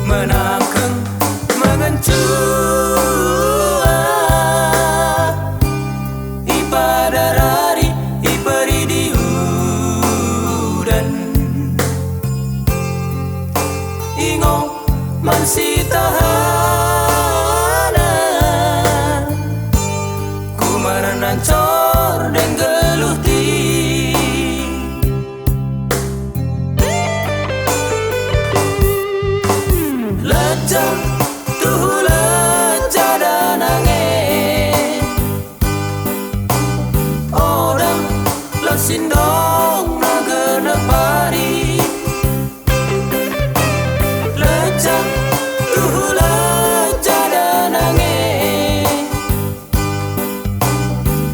Menangkeng mengencua ipadarari iperidiudan ingong mansitahana kumarenan cor deng geluh ti lejang tuh lejada nange orang lesindong nagena pari lejang tuh lejada nange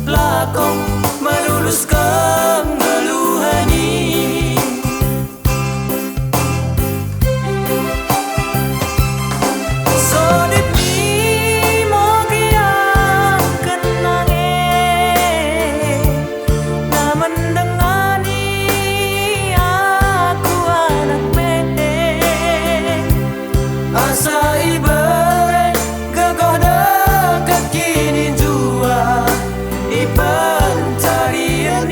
lakong meluluskan ngeluhani asa ibere gegoh dekat kini jua ipencarian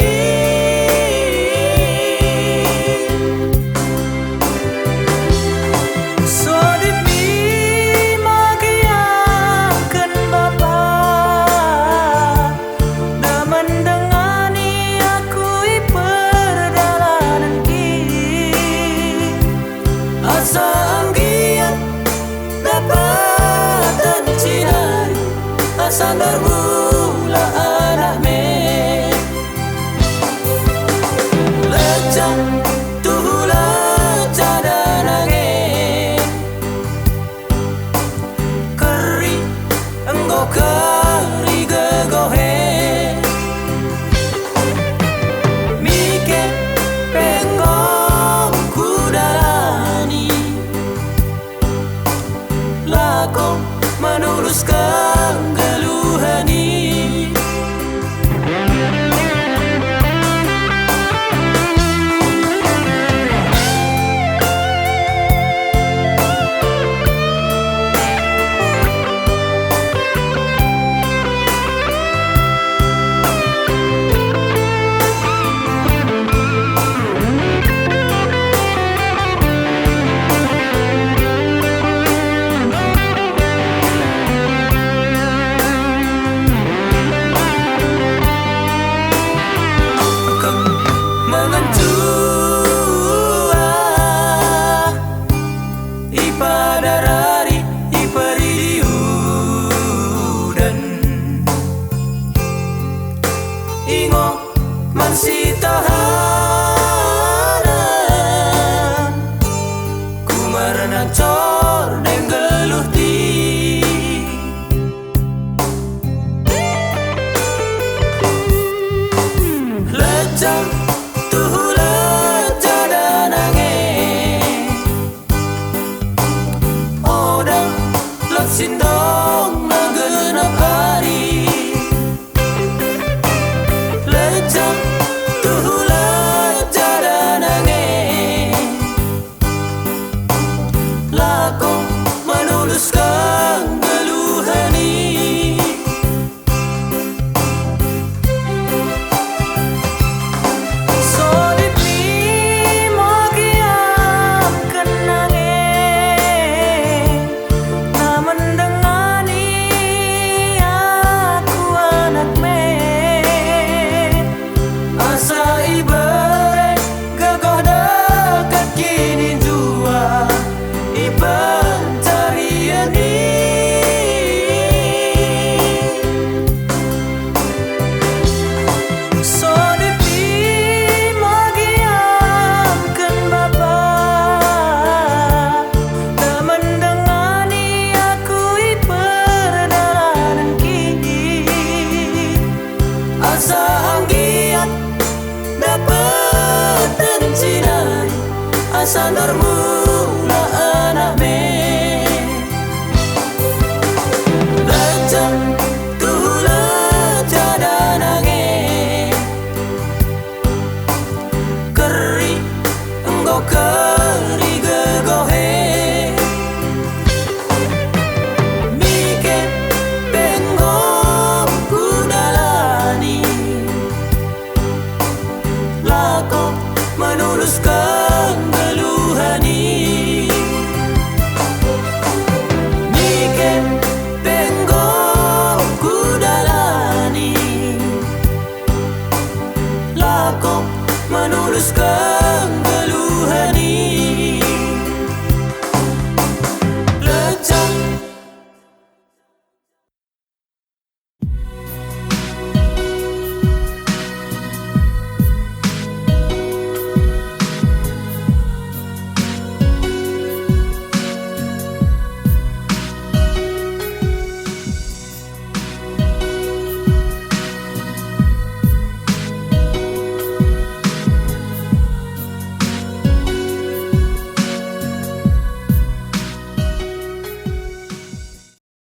sodip mi magiakan bapa da mendengani aku iperdalanan ki asa anggiat dapatan cinari asan bermula anak me lejang tuh lejada nange keri enggo keri gegohe mike penggong kudalani lakong menuluskan geluhani ipadarari iperidiudan ingong mansitahana kumarenan cor deng geluh ti lejang tuh lejada nange odang lesindong nagena pari lejang tuh asa anggiat dapat tencinai asa normu